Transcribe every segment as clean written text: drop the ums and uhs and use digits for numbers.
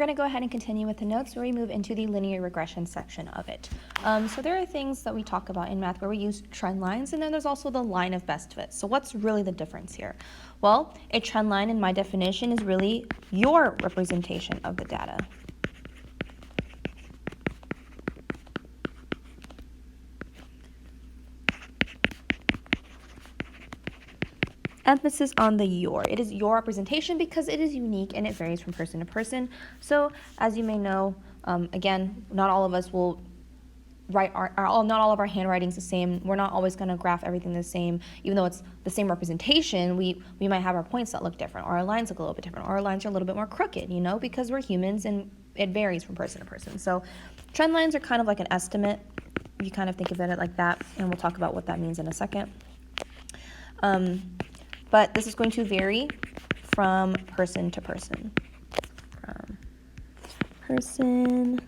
We're going to go ahead and continue with the notes where we move into the linear regression section of it. So there are things that we talk about in math where we use trend lines, and then there's also the line of best fit. So what's really the difference here? Well, a trend line in my definition is really your representation of the data. Emphasis on the your. It is your representation because it is unique and it varies from person to person. So as you may know, again, not all of us will write not all of our handwriting's the same. We're not always going to graph everything the same. Even though it's the same representation, we might have our points that look different, or our lines look a little bit different, or our lines are a little bit more crooked, because we're humans and it varies from person to person. So trend lines are kind of like an estimate. You kind of think of it like that, and we'll talk about what that means in a second. But this is going to vary from person to person. From person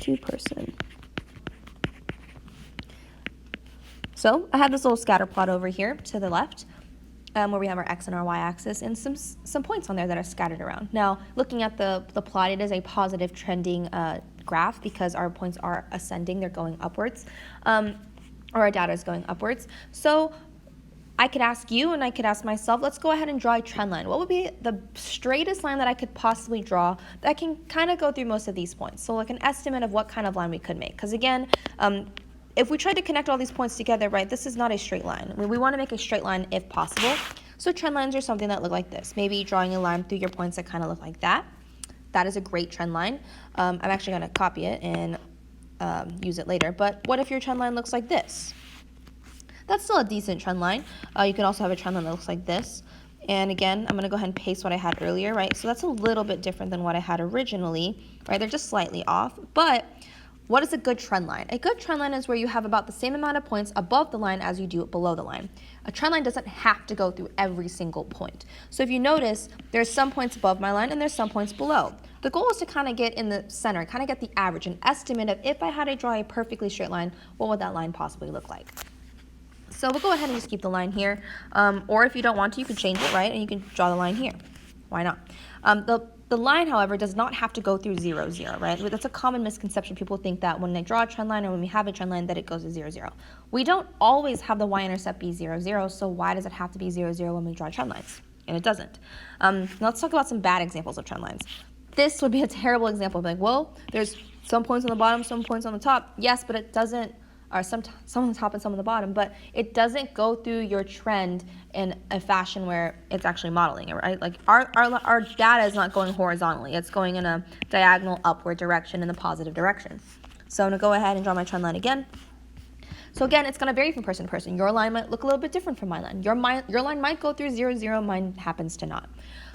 to person. So I have this little scatter plot over here to the left, where we have our x and our y-axis and some points on there that are scattered around. Now, looking at the plot, it is a positive trending graph because our points are ascending, they're going upwards, or our data is going upwards. So I could ask you and I could ask myself, let's go ahead and draw a trend line. What would be the straightest line that I could possibly draw that can kind of go through most of these points? So like an estimate of what kind of line we could make. Because again, if we tried to connect all these points together, right, this is not a straight line. We want to make a straight line if possible. So trend lines are something that look like this. Maybe drawing a line through your points that kind of look like that. That is a great trend line. I'm actually going to copy it and use it later. But what if your trend line looks like this? That's still a decent trend line. You can also have a trend line that looks like this. And again, I'm going to go ahead and paste what I had earlier, right? So that's a little bit different than what I had originally, right? They're just slightly off. But what is a good trend line? A good trend line is where you have about the same amount of points above the line as you do below the line. A trend line doesn't have to go through every single point. So if you notice, there's some points above my line and there's some points below. The goal is to kind of get in the center, kind of get the average, an estimate of if I had to draw a perfectly straight line, what would that line possibly look like? So we'll go ahead and just keep the line here. Or if you don't want to, you can change it, right? And you can draw the line here. Why not? The line, however, does not have to go through 0, 0, right? That's a common misconception. People think that when they draw a trend line or when we have a trend line that it goes to 0, 0. We don't always have the y-intercept be 0, 0, so why does it have to be 0, 0 when we draw trend lines? And it doesn't. Let's talk about some bad examples of trend lines. This would be a terrible example. Like, well, there's some points on the bottom, some points on the top. Yes, but it doesn't, or some on the top and some on the bottom, but it doesn't go through your trend in a fashion where it's actually modeling it, right? Like our data is not going horizontally. It's going in a diagonal upward direction in the positive direction. So I'm going to go ahead and draw my trend line again. So again, it's going to vary from person to person. Your line might look a little bit different from my line. Your line might go through 0, 0, mine happens to not.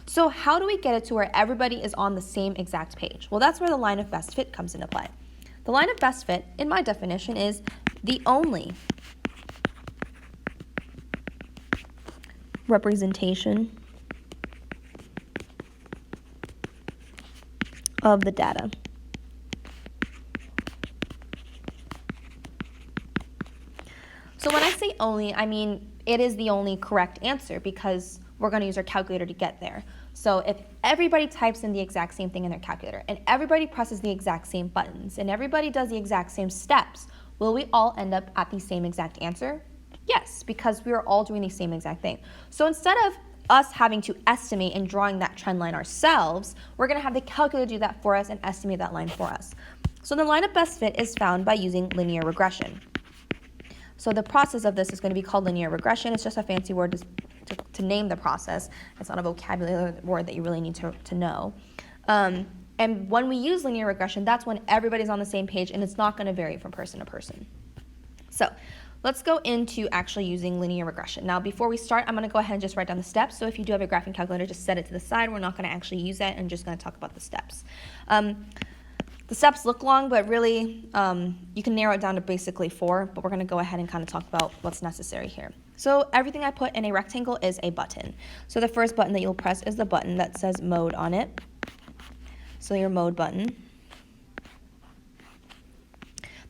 So how do we get it to where everybody is on the same exact page? Well, that's where the line of best fit comes into play. The line of best fit, in my definition, is the only representation of the data. So when I say only, I mean it is the only correct answer because we're going to use our calculator to get there. So if everybody types in the exact same thing in their calculator and everybody presses the exact same buttons and everybody does the exact same steps, will we all end up at the same exact answer? Yes, because we are all doing the same exact thing. So instead of us having to estimate and drawing that trend line ourselves, we're going to have the calculator do that for us and estimate that line for us. So the line of best fit is found by using linear regression. So the process of this is going to be called linear regression. It's just a fancy word to name the process. It's not a vocabulary word that you really need to know. And when we use linear regression, that's when everybody's on the same page and it's not going to vary from person to person. So let's go into actually using linear regression. Now, before we start, I'm going to go ahead and just write down the steps. So if you do have a graphing calculator, just set it to the side. We're not going to actually use that and just going to talk about the steps. The steps look long, but really you can narrow it down to basically 4, but we're going to go ahead and kind of talk about what's necessary here. So everything I put in a rectangle is a button. So the first button that you'll press is the button that says mode on it. So your mode button.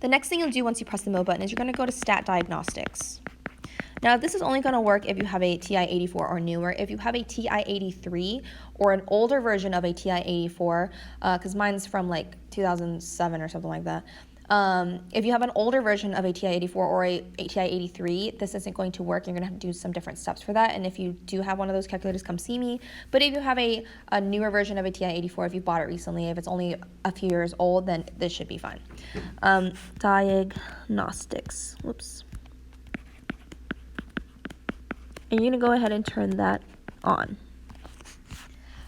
The next thing you'll do once you press the mode button is you're going to go to stat diagnostics. Now, this is only going to work if you have a TI-84 or newer. If you have a TI-83 or an older version of a TI-84, because mine's from like 2007 or something like that. If you have an older version of a TI-84 or a TI-83, this isn't going to work. You're going to have to do some different steps for that. And if you do have one of those calculators, come see me. But if you have a newer version of a TI-84, if you bought it recently, if it's only a few years old, then this should be fine. Diagnostics. Whoops. And you're going to go ahead and turn that on.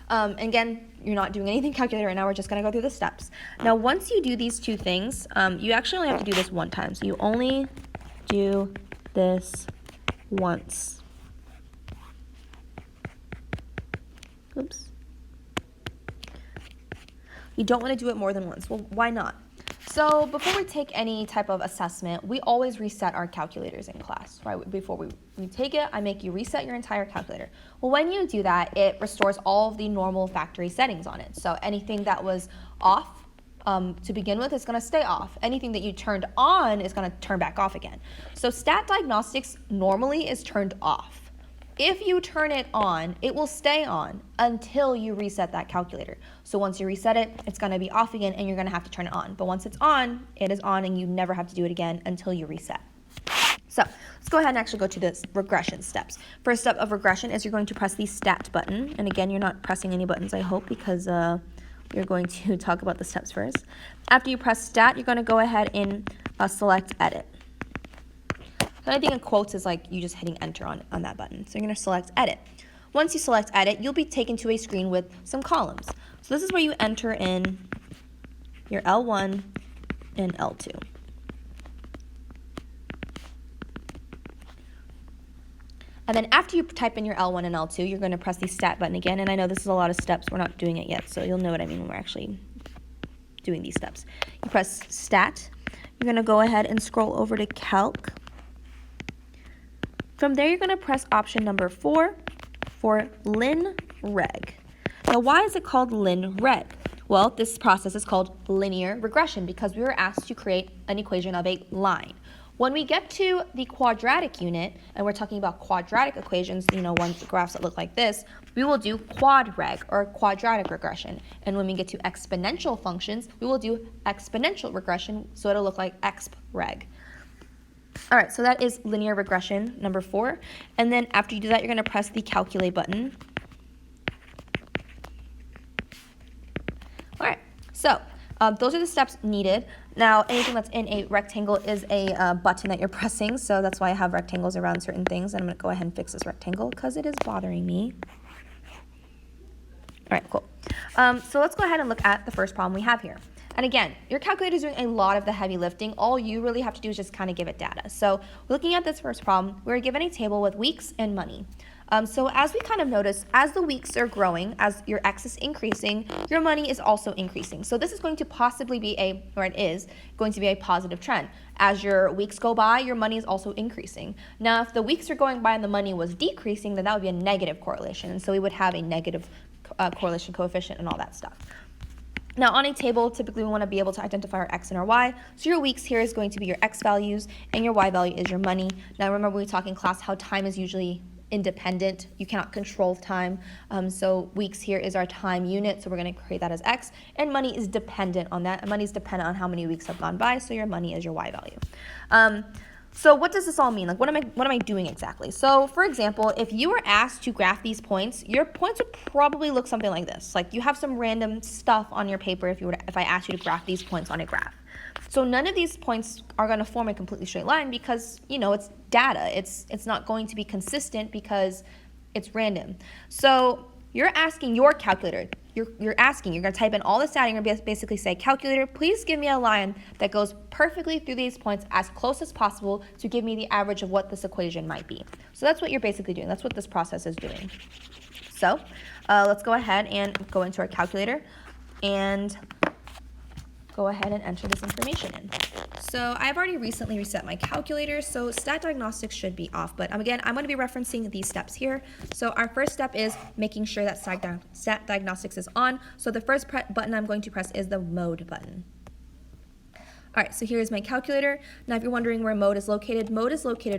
Again, you're not doing anything calculated right now. We're just going to go through the steps. Now, once you do these two things, you actually only have to do this one time. So you only do this once. Oops. You don't want to do it more than once. Well, why not? So before we take any type of assessment, we always reset our calculators in class, right? Before we take it, I make you reset your entire calculator. Well, when you do that, it restores all of the normal factory settings on it. So anything that was off to begin with is going to stay off. Anything that you turned on is going to turn back off again. So stat diagnostics normally is turned off. If you turn it on, it will stay on until you reset that calculator. So once you reset it, it's going to be off again and you're going to have to turn it on. But once it's on, it is on and you never have to do it again until you reset. So let's go ahead and actually go to the regression steps. First step of regression is you're going to press the stat button. And again, you're not pressing any buttons, I hope, because we're going to talk about the steps first. After you press stat, you're going to go ahead and select edit. Anything in quotes is like you just hitting enter on that button. So you're going to select edit. Once you select edit, you'll be taken to a screen with some columns. So this is where you enter in your L1 and L2. And then after you type in your L1 and L2, you're going to press the stat button again. And I know this is a lot of steps. We're not doing it yet, so you'll know what I mean when we're actually doing these steps. You press stat. You're going to go ahead and scroll over to calc. From there, you're going to press option number 4 for lin-reg. Now, why is it called lin-reg? Well, this process is called linear regression because we were asked to create an equation of a line. When we get to the quadratic unit, and we're talking about quadratic equations, ones graphs that look like this, we will do quad-reg or quadratic regression. And when we get to exponential functions, we will do exponential regression, so it'll look like exp-reg. All right, so that is linear regression, number 4. And then after you do that, you're going to press the calculate button. All right, so those are the steps needed. Now, anything that's in a rectangle is a button that you're pressing, so that's why I have rectangles around certain things. And I'm going to go ahead and fix this rectangle because it is bothering me. All right, cool. So let's go ahead and look at the first problem we have here. And again, your calculator is doing a lot of the heavy lifting. All you really have to do is just kind of give it data. So looking at this first problem, we're given a table with weeks and money. So as we kind of notice, as the weeks are growing, as your X is increasing, your money is also increasing. So this is going to possibly be it is going to be a positive trend. As your weeks go by, your money is also increasing. Now, if the weeks are going by and the money was decreasing, then that would be a negative correlation. And so we would have a negative correlation coefficient and all that stuff. Now, on a table, typically we want to be able to identify our X and our Y. So your weeks here is going to be your X values, and your Y value is your money. Now, remember we talked in class how time is usually independent. You cannot control time. So weeks here is our time unit, so we're going to create that as X. And money is dependent on that. And money is dependent on how many weeks have gone by, so your money is your Y value. So what does this all mean? Like, what am I doing exactly? So, for example, if you were asked to graph these points, your points would probably look something like this. Like, you have some random stuff on your paper if I asked you to graph these points on a graph. So none of these points are going to form a completely straight line because, it's data. It's not going to be consistent because it's random. So you're asking your calculator, you're going to type in all this data, and you're going to basically say, calculator, please give me a line that goes perfectly through these points as close as possible to give me the average of what this equation might be. So that's what you're basically doing. That's what this process is doing. So let's go ahead and go into our calculator and go ahead and enter this information in. So I've already recently reset my calculator, so stat diagnostics should be off, but again, I'm going to be referencing these steps here. So our first step is making sure that stat diagnostics is on. So the first button I'm going to press is the mode button. All right, so here's my calculator. Now if you're wondering where mode is located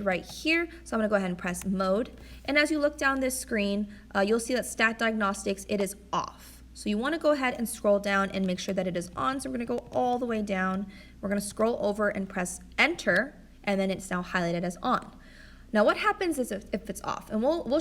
right here. So I'm gonna go ahead and press mode. And as you look down this screen, you'll see that stat diagnostics, it is off. So you wanna go ahead and scroll down and make sure that it is on. So we're gonna go all the way down. We're gonna scroll over and press enter, and then it's now highlighted as on. Now what happens is if it's off, and I'll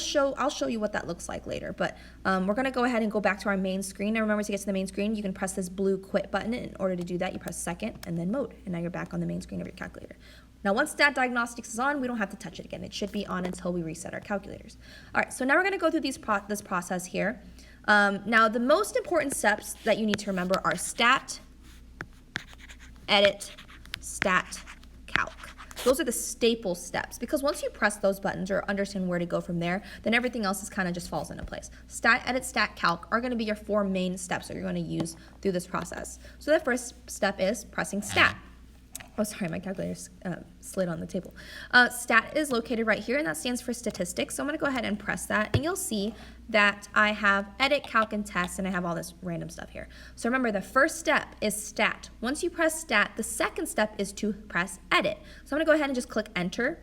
show you what that looks like later, but we're gonna go ahead and go back to our main screen. Now remember, to get to the main screen, you can press this blue quit button. In order to do that, you press second and then mode, and now you're back on the main screen of your calculator. Now once stat diagnostics is on, we don't have to touch it again. It should be on until we reset our calculators. All right, so now we're gonna go through this process here. Now the most important steps that you need to remember are stat, edit, stat, calc. Those are the staple steps, because once you press those buttons or understand where to go from there, then everything else is kind of just falls into place. Stat, edit, stat, calc are going to be your 4 main steps that you're going to use through this process. So the first step is pressing stat. Oh, sorry, my calculator slid on the table. Stat is located right here, and that stands for statistics. So I'm going to go ahead and press that, and you'll see that I have edit, calc, and test, and I have all this random stuff here. So remember, the first step is stat. Once you press stat, the second step is to press edit. So I'm going to go ahead and just click enter.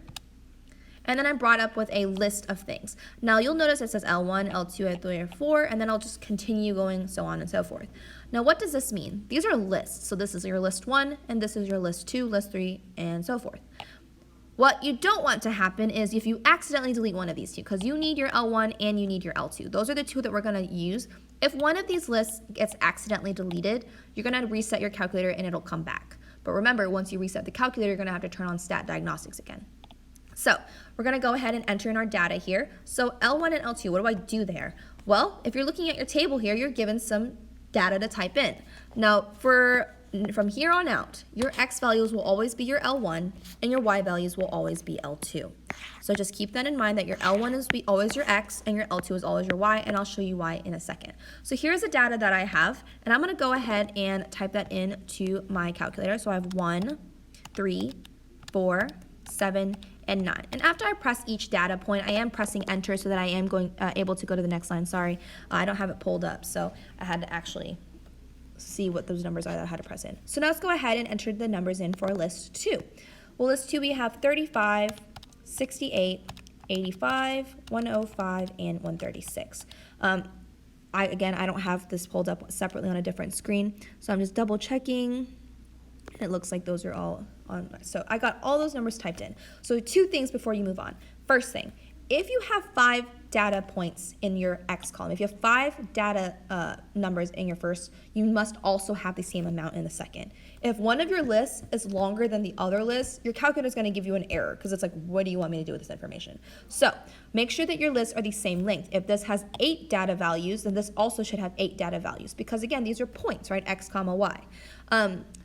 And then I'm brought up with a list of things. Now you'll notice it says L1, L2, L3, L4, and then I'll just continue going so on and so forth. Now what does this mean? These are lists. So this is your list 1, and this is your list 2, list 3, and so forth. What you don't want to happen is if you accidentally delete one of these two, because you need your L1 and you need your L2. Those are the two that we're going to use. If one of these lists gets accidentally deleted, you're going to reset your calculator and it'll come back. But remember, once you reset the calculator, you're going to have to turn on stat diagnostics again. So we're going to go ahead and enter in our data here. So L1 and L2, what do I do there? Well, if you're looking at your table here, you're given some data to type in. Now, from here on out, your X values will always be your L1 and your Y values will always be L2. So just keep that in mind, that your L1 is always your X and your L2 is always your Y, and I'll show you why in a second. So here's the data that I have, and I'm going to go ahead and type that in to my calculator. So I have 1, 3, 4, 7, and 9. And after I press each data point, I am pressing enter so that I am able to go to the next line. Sorry, I don't have it pulled up, so I had to actually see what those numbers are that I had to press in. So now let's go ahead and enter the numbers in for list 2. Well, list 2, we have 35, 68, 85, 105, and 136. Again, I don't have this pulled up separately on a different screen, so I'm just double checking. It looks like those are all on. So I got all those numbers typed in. So 2 things before you move on. First thing, if you have 5 data points in your X column, if you have 5 data numbers in your first, you must also have the same amount in the second. If one of your lists is longer than the other list, your calculator is going to give you an error, because it's like, what do you want me to do with this information? So make sure that your lists are the same length. If this has 8 data values, then this also should have 8 data values, because again, these are points, right? X comma Y.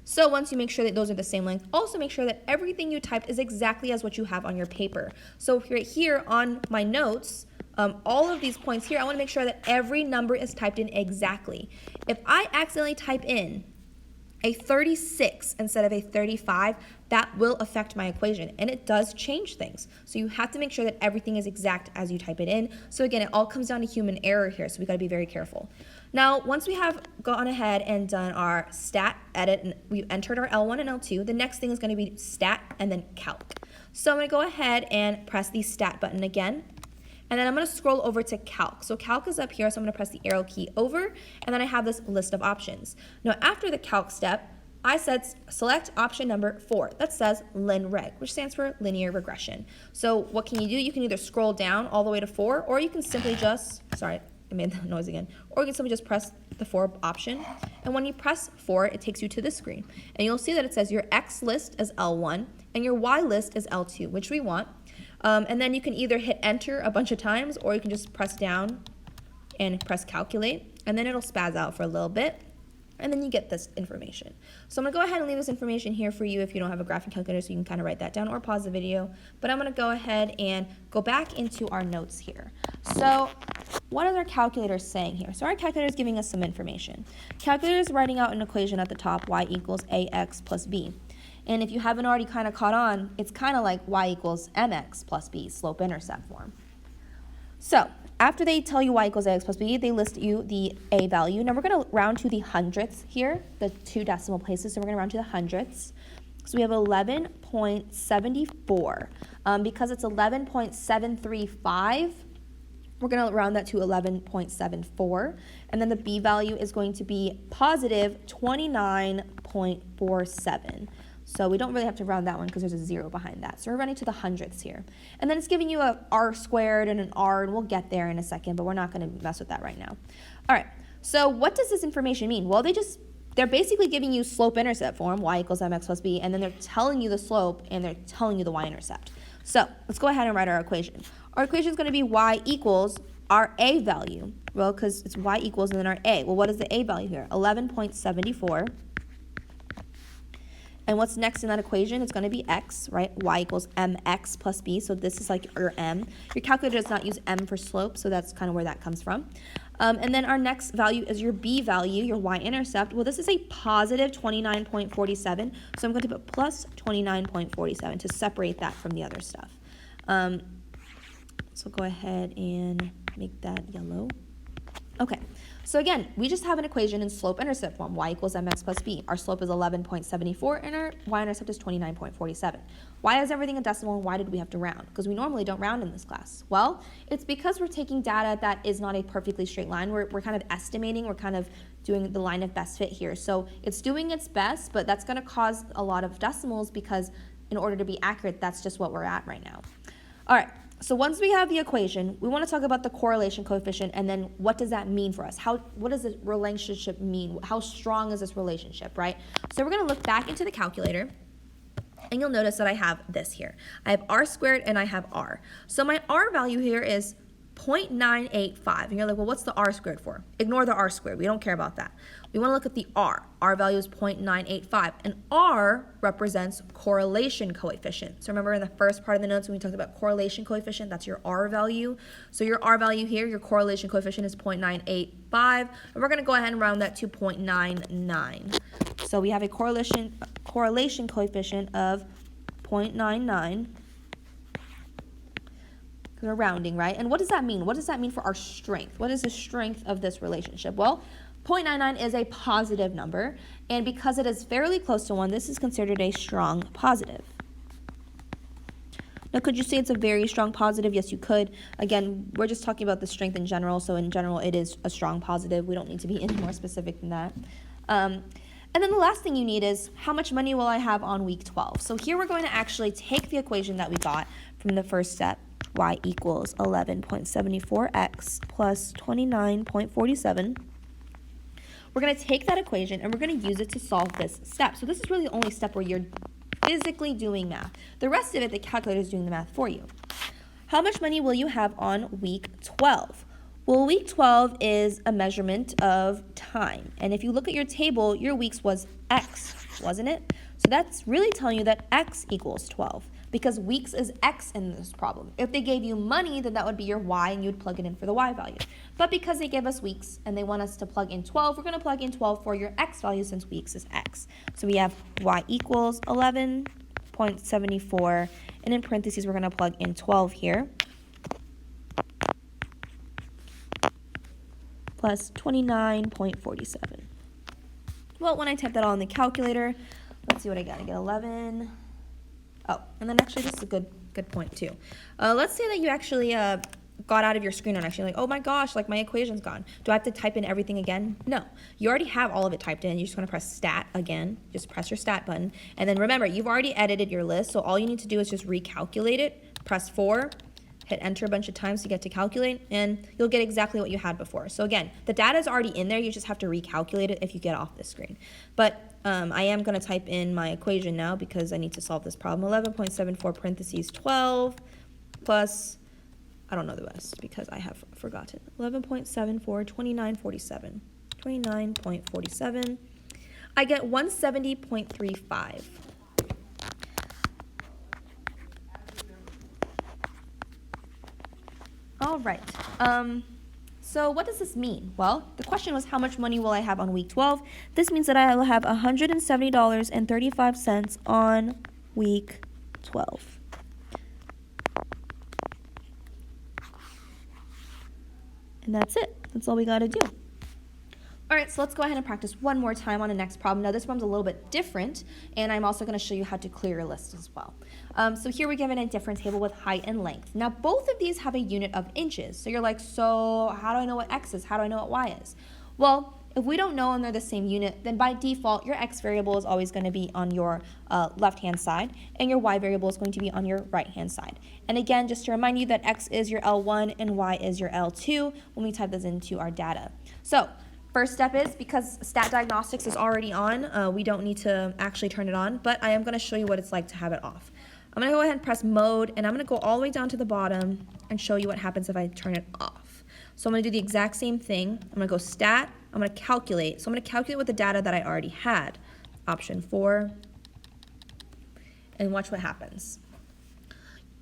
So once you make sure that those are the same length, also make sure that everything you typed is exactly as what you have on your paper. So right here on my notes, all of these points here, I want to make sure that every number is typed in exactly. If I accidentally type in a 36 instead of a 35, that will affect my equation, and it does change things. So you have to make sure that everything is exact as you type it in. So again, it all comes down to human error here, so we got to be very careful. Now, once we have gone ahead and done our stat, edit, and we've entered our L1 and L2, the next thing is going to be stat and then calc. So I'm going to go ahead and press the stat button again. And then I'm going to scroll over to calc. So calc is up here, so I'm going to press the arrow key over, and then I have this list of options. Now after the calc step, I said select option number 4. That says linreg, which stands for linear regression. So what can you do? You can either scroll down all the way to 4, or you can simply just, sorry, I made that noise again, or you can simply just press the 4 option. And when you press 4, it takes you to this screen. And you'll see that it says your X list is L1 and your Y list is L2, which we want. And then you can either hit enter a bunch of times, or you can just press down and press calculate, and then it'll spaz out for a little bit, and then you get this information. So I'm going to go ahead and leave this information here for you if you don't have a graphing calculator, so you can kind of write that down or pause the video. But I'm going to go ahead and go back into our notes here. So what is our calculator saying here? So our calculator is giving us some information. Calculator is writing out an equation at the top, y equals ax plus b. And if you haven't already kind of caught on, it's kind of like y equals mx plus b, slope-intercept form. So after they tell you y equals ax plus b, they list you the a value. Now we're going to round to the hundredths here, the 2 decimal places, so we're going to round to the hundredths. So we have 11.74. Because it's 11.735, we're going to round that to 11.74. And then the b value is going to be positive 29.47. So we don't really have to round that one because there's a 0 behind that. So we're running to the hundredths here. And then it's giving you a r squared and an r, and we'll get there in a second, but we're not going to mess with that right now. All right, so what does this information mean? Well, they're basically giving you slope-intercept form, y equals mx plus b, and then they're telling you the slope, and they're telling you the y-intercept. So let's go ahead and write our equation. Our equation is going to be y equals our a value. Well, because it's y equals and then our a. Well, what is the a value here? 11.74. And what's next in that equation? It's going to be x, right? Y equals mx plus b. So this is like your m. Your calculator does not use m for slope, so that's kind of where that comes from. And then our next value is your b value, your y-intercept. Well, this is a positive 29.47, so I'm going to put plus 29.47 to separate that from the other stuff. So go ahead and make that yellow. Okay, so again, we just have an equation in slope-intercept form, y equals mx plus b. Our slope is 11.74 and our y-intercept is 29.47. Why is everything a decimal and why did we have to round? Because we normally don't round in this class. Well, it's because we're taking data that is not a perfectly straight line. We're kind of estimating, we're kind of doing the line of best fit here. So it's doing its best, but that's going to cause a lot of decimals because in order to be accurate, that's just what we're at right now. All right. So once we have the equation, we want to talk about the correlation coefficient and then what does that mean for us? What does the relationship mean? How strong is this relationship, right? So we're going to look back into the calculator and you'll notice that I have this here. I have r squared and I have r. So my r value here is 0.985. And you're like, well, what's the r squared for? Ignore the r squared. We don't care about that. We want to look at the r. R value is 0.985. And r represents correlation coefficient. So remember in the first part of the notes when we talked about correlation coefficient, that's your r value. So your r value here, your correlation coefficient is 0.985. And we're going to go ahead and round that to 0.99. So we have a correlation coefficient of 0.99. We're rounding, right? And what does that mean? What does that mean for our strength? What is the strength of this relationship? Well, 0.99 is a positive number, and because it is fairly close to 1, this is considered a strong positive. Now, could you say it's a very strong positive? Yes, you could. Again, we're just talking about the strength in general, so in general, it is a strong positive. We don't need to be any more specific than that. And then the last thing you need is how much money will I have on week 12? So here we're going to actually take the equation that we got from the first step, y equals 11.74x plus 29.47. We're going to take that equation and we're going to use it to solve this step. So this is really the only step where you're physically doing math. The rest of it, the calculator is doing the math for you. How much money will you have on week 12? Well, week 12 is a measurement of time. And if you look at your table, your weeks was x, wasn't it? So that's really telling you that x equals 12 because weeks is x in this problem. If they gave you money, then that would be your y and you'd plug it in for the y value. But because they gave us weeks and they want us to plug in 12, we're going to plug in 12 for your x value since weeks is x. So we have y equals 11.74, and in parentheses, we're going to plug in 12 here, plus 29.47. Well, when I type that all in the calculator, let's see what I got. I get 11. Oh, and then actually this is a good point too. Let's say that you actually got out of your screen and actually like, oh my gosh, like my equation's gone. Do I have to type in everything again? No. You already have all of it typed in. You're just going to press stat again. Just press your stat button. And then remember, you've already edited your list, so all you need to do is just recalculate it. Press 4. Hit enter a bunch of times to get to calculate, and you'll get exactly what you had before. So again, the data is already in there. You just have to recalculate it if you get off this screen. But I am going to type in my equation now because I need to solve this problem. 11.74 parentheses 12 plus, I don't know the rest because I have forgotten. 11.74, 29.47. 29.47. I get 170.35. All right. So what does this mean? Well, the question was how much money will I have on week 12? This means that I will have $170.35 on week 12. And that's it. That's all we got to do. All right, so let's go ahead and practice one more time on the next problem. Now, this problem's a little bit different, and I'm also going to show you how to clear your list as well. So here we're given a different table with height and length. Now, both of these have a unit of inches. So you're like, so how do I know what x is? How do I know what y is? Well, if we don't know and they're the same unit, then by default, your x variable is always going to be on your left-hand side, and your y variable is going to be on your right-hand side. And again, just to remind you that x is your L1 and y is your L2 when we type this into our data. So first step is, because stat diagnostics is already on, we don't need to actually turn it on, but I am going to show you what it's like to have it off. I'm going to go ahead and press mode, and I'm going to go all the way down to the bottom and show you what happens if I turn it off. So I'm going to do the exact same thing. I'm going to go stat, I'm going to calculate. So I'm going to calculate with the data that I already had. Option 4, and watch what happens.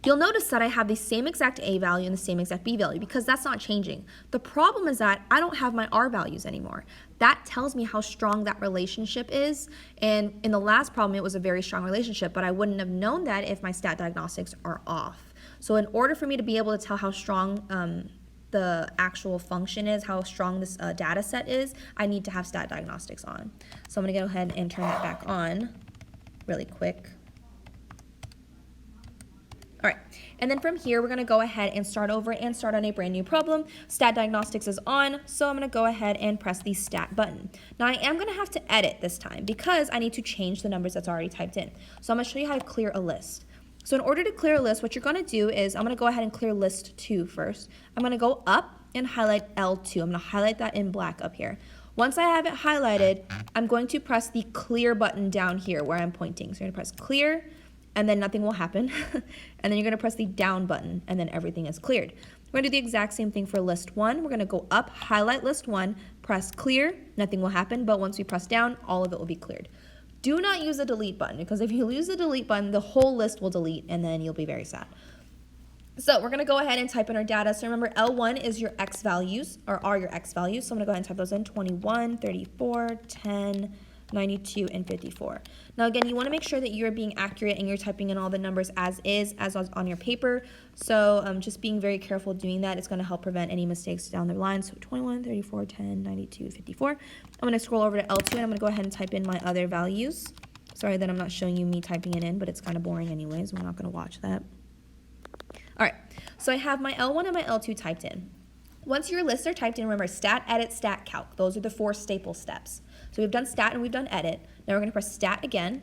You'll notice that I have the same exact A value and the same exact B value because that's not changing. The problem is that I don't have my R values anymore. That tells me how strong that relationship is, and in the last problem it was a very strong relationship, but I wouldn't have known that if my stat diagnostics are off. So in order for me to be able to tell how strong the actual function is, how strong this data set is, I need to have stat diagnostics on. So I'm going to go ahead and turn that back on really quick. All right, and then from here, we're going to go ahead and start over and start on a brand new problem. Stat diagnostics is on, so I'm going to go ahead and press the stat button. Now, I am going to have to edit this time because I need to change the numbers that's already typed in. So I'm going to show you how to clear a list. So in order to clear a list, what you're going to do is I'm going to go ahead and clear list 2 first. I'm going to go up and highlight L2. I'm going to highlight that in black up here. Once I have it highlighted, I'm going to press the clear button down here where I'm pointing. So you're going to press clear, and then nothing will happen. And then you're going to press the down button, and then everything is cleared. We're going to do the exact same thing for list 1. We're going to go up, highlight list 1, press clear, nothing will happen, but once we press down, all of it will be cleared. Do not use the delete button, because if you use the delete button, the whole list will delete, and then you'll be very sad. So we're going to go ahead and type in our data. So remember, L1 is your X values, or are your X values. So I'm going to go ahead and type those in: 21, 34, 10, 92, and 54. Now again, you want to make sure that you're being accurate and you're typing in all the numbers as is, as on your paper. So just being very careful doing that is going to help prevent any mistakes down the line. So 21, 34, 10, 92, 54. I'm going to scroll over to L2 and I'm going to go ahead and type in my other values. Sorry that I'm not showing you me typing it in, but it's kind of boring anyways. We're not going to watch that. All right, so I have my L1 and my L2 typed in. Once your lists are typed in, remember stat, edit, stat, calc. Those are the 4 staple steps. So we've done stat and we've done edit. Now we're going to press stat again,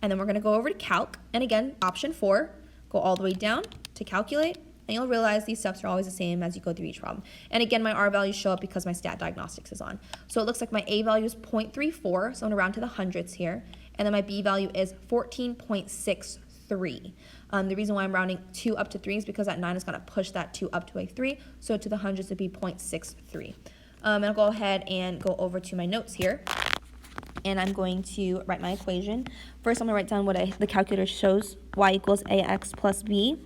and then we're going to go over to calc. And again, option 4, go all the way down to calculate, and you'll realize these steps are always the same as you go through each problem. And again, my R values show up because my stat diagnostics is on. So it looks like my A value is 0.34, so I'm going to round to the hundreds here. And then my B value is 14.63. The reason why I'm rounding 2 up to 3 is because that 9 is going to push that 2 up to a 3. So to the hundreds, it'd be 0.63. And I'll go ahead and go over to my notes here. And I'm going to write my equation. First, I'm going to write down what the calculator shows, y equals ax plus b.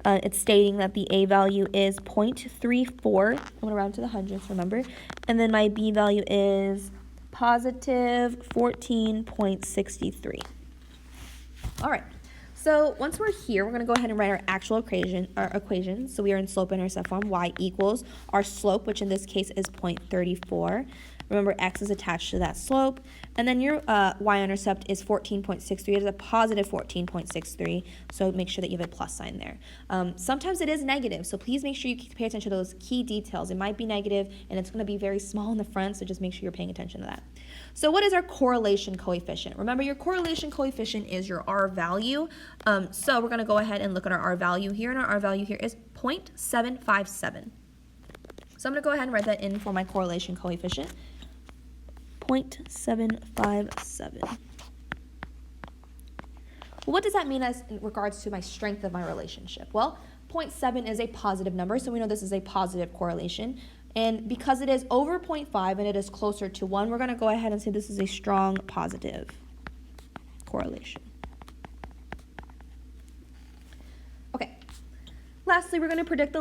It's stating that the a value is 0.34. I'm going to round to the hundreds, remember. And then my b value is positive 14.63. All right. So once we're here, we're going to go ahead and write our actual equation. So we are in slope-intercept form. Y equals our slope, which in this case is 0.34. Remember, x is attached to that slope. And then your y-intercept is 14.63. It is a positive 14.63, so make sure that you have a plus sign there. Sometimes it is negative, so please make sure you pay attention to those key details. It might be negative, and it's going to be very small in the front, so just make sure you're paying attention to that. So what is our correlation coefficient? Remember, your correlation coefficient is your R value. So we're going to go ahead and look at our R value here, and our R value here is 0.757. So I'm going to go ahead and write that in for my correlation coefficient. 0.757. Well, what does that mean as in regards to my strength of my relationship? Well, 0.7 is a positive number, so we know this is a positive correlation. And because it is over 0.5 and it is closer to 1, we're going to go ahead and say this is a strong positive correlation. Okay. Lastly, we're going to predict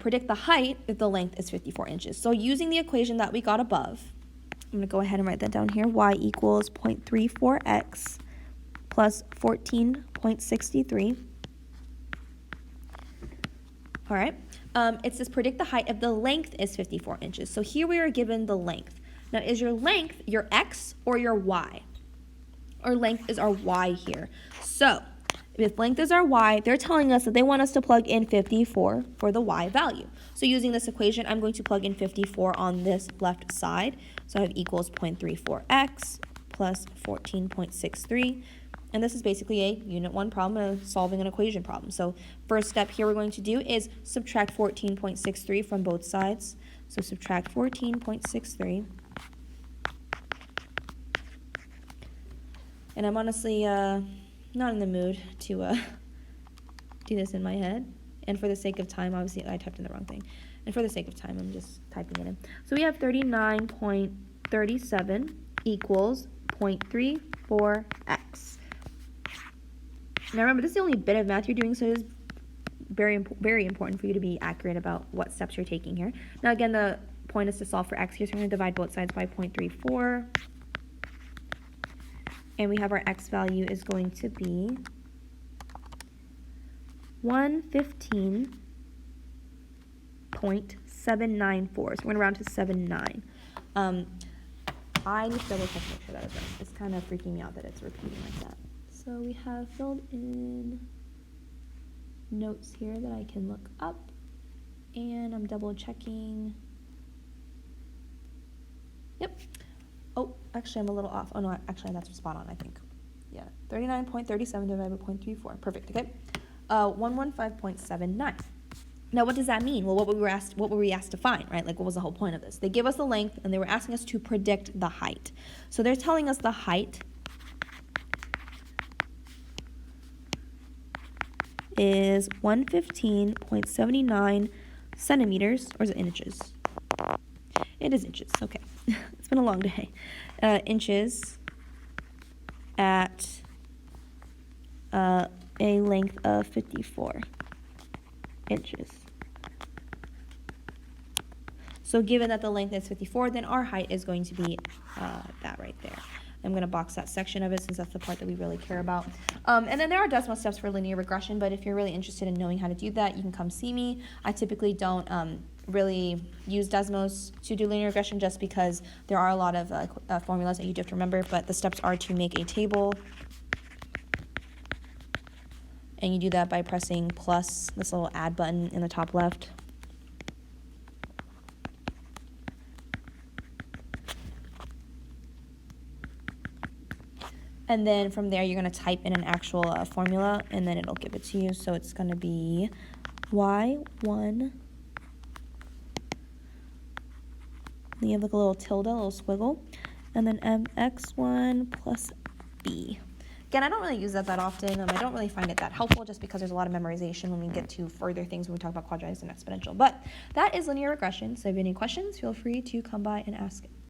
predict the height if the length is 54 inches. So using the equation that we got above, I'm going to go ahead and write that down here. Y equals 0.34x plus 14.63. All right. It says predict the height if the length is 54 inches. So here we are given the length. Now, is your length your x or your y? Our length is our y here. So if length is our y, they're telling us that they want us to plug in 54 for the y value. So using this equation, I'm going to plug in 54 on this left side. So I have equals 0.34x plus 14.63. And this is basically a unit 1 problem, solving an equation problem. So first step here we're going to do is subtract 14.63 from both sides. So subtract 14.63. And I'm honestly not in the mood to do this in my head. And for the sake of time, obviously I typed in the wrong thing. And for the sake of time, I'm just typing it in. So we have 39.37 equals 0.34x. Now remember, this is the only bit of math you're doing, so it is very important for you to be accurate about what steps you're taking here. Now again, the point is to solve for x here, so we're going to divide both sides by 0.34. And we have our x value is going to be 115.794. So we're going to round to 79. I need to double check to make sure that is right. It's kind of freaking me out that it's repeating like that. So we have filled in notes here that I can look up. And I'm double checking. Yep. Oh, actually, I'm a little off. Oh, no, actually, that's spot on, I think. Yeah, 39.37 divided by 0.34. Perfect, okay? 115.79. Now, what does that mean? Well, what were we asked to find, right? Like, what was the whole point of this? They give us the length, and they were asking us to predict the height. So they're telling us the height is 115.79 centimeters, or is it inches? It is inches, okay. It's been a long day. Inches at a length of 54 inches. So given that the length is 54, then our height is going to be that right there. I'm going to box that section of it since that's the part that we really care about. And then there are decimal steps for linear regression, but if you're really interested in knowing how to do that, you can come see me. I typically don't really use Desmos to do linear regression just because there are a lot of formulas that you do have to remember, but the steps are to make a table, and you do that by pressing plus this little add button in the top left. And then from there, you're going to type in an actual formula, and then it'll give it to you. So it's going to be y1. You have like a little tilde, a little squiggle, and then mx1 plus b. Again, I don't really use that often. I don't really find it that helpful just because there's a lot of memorization when we get to further things when we talk about quadratics and exponential. But that is linear regression. So if you have any questions, feel free to come by and ask